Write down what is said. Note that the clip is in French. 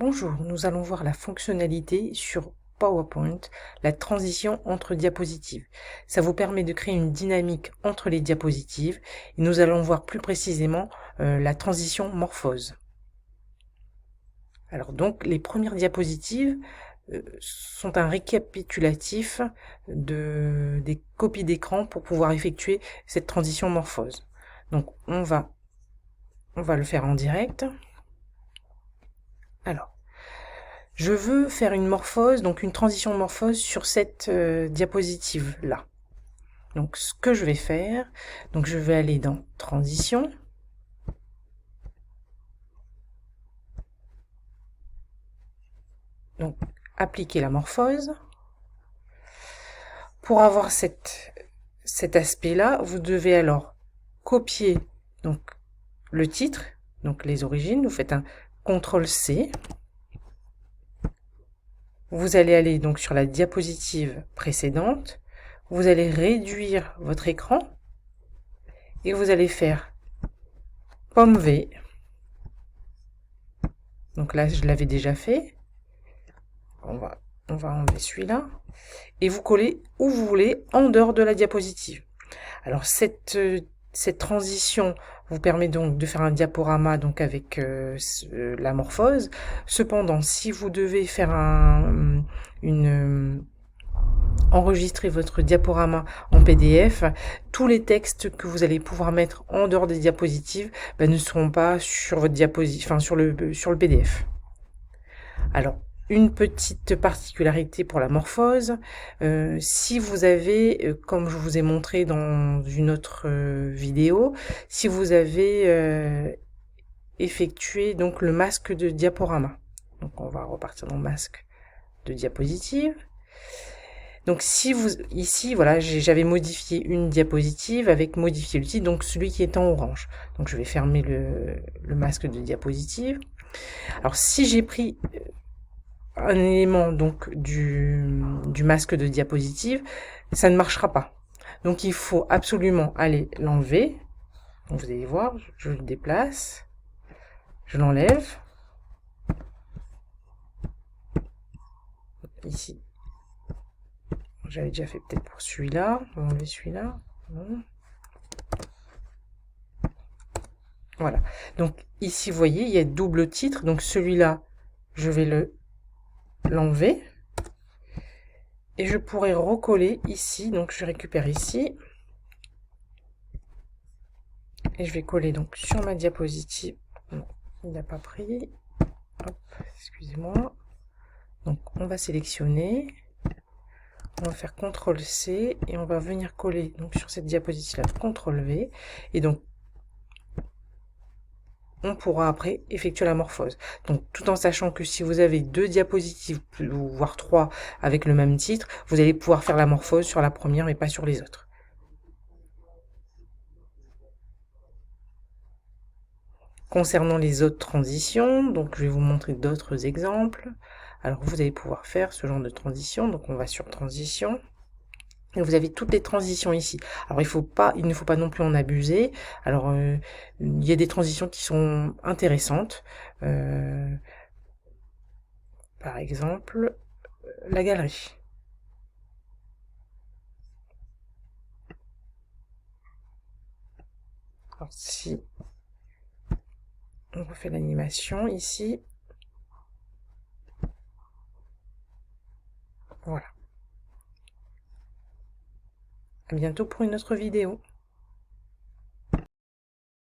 Bonjour, nous allons voir la fonctionnalité sur PowerPoint, la transition entre diapositives. Ça vous permet de créer une dynamique entre les diapositives et nous allons voir plus précisément la transition morphose. Alors donc les premières diapositives sont un récapitulatif des copies d'écran pour pouvoir effectuer cette transition morphose. Donc on va le faire en direct. Alors, je veux faire une morphose, donc une transition morphose sur cette diapositive-là. Donc ce que je vais faire, donc je vais aller dans Transition. Donc appliquer la morphose. Pour avoir cet aspect-là, vous devez alors copier donc le titre, donc les origines, vous faites un CTRL-C. Vous allez aller donc sur la diapositive précédente, vous allez réduire votre écran et vous allez faire pomme V. Donc là, je l'avais déjà fait. On va enlever celui-là. Et vous collez où vous voulez en dehors de la diapositive. Alors cette transition vous permet donc de faire un diaporama donc avec la morphose. Cependant, si vous devez faire enregistrer votre diaporama en PDF, tous les textes que vous allez pouvoir mettre en dehors des diapositives ne seront pas sur votre diapositive, enfin sur le PDF. Alors, une petite particularité pour la morphose, si vous avez, comme je vous ai montré dans une autre vidéo, si vous avez effectué donc le masque de diaporama. Donc on va repartir dans masque de diapositive. Donc si vous ici voilà, j'avais modifié une diapositive avec modifier le titre, donc celui qui est en orange. Donc je vais fermer le masque de diapositive. Alors si j'ai pris un élément donc du masque de diapositive, ça ne marchera pas. Donc il faut absolument aller l'enlever. Donc vous allez voir, je le déplace, je l'enlève. Ici, j'avais déjà fait peut-être pour celui-là. On va enlever celui-là. Voilà. Donc ici, vous voyez, il y a double titre. Donc celui-là, je vais l'enlever. Et je pourrais recoller ici. Donc je récupère ici. Et je vais coller donc sur ma diapositive. Non, il n'a pas pris. Hop, excusez-moi. Donc on va sélectionner. On va faire CTRL-C et on va venir coller donc sur cette diapositive-là, CTRL-V. Et donc on pourra après effectuer la morphose. Donc tout en sachant que si vous avez deux diapositives, voire trois avec le même titre, vous allez pouvoir faire la morphose sur la première mais pas sur les autres. Concernant les autres transitions, donc je vais vous montrer d'autres exemples. Alors vous allez pouvoir faire ce genre de transition, donc on va sur transition. Et vous avez toutes les transitions ici. Alors il ne faut pas non plus en abuser. Alors il y a des transitions qui sont intéressantes. Par exemple, la galerie. Alors si on refait l'animation ici, voilà. À bientôt pour une autre vidéo.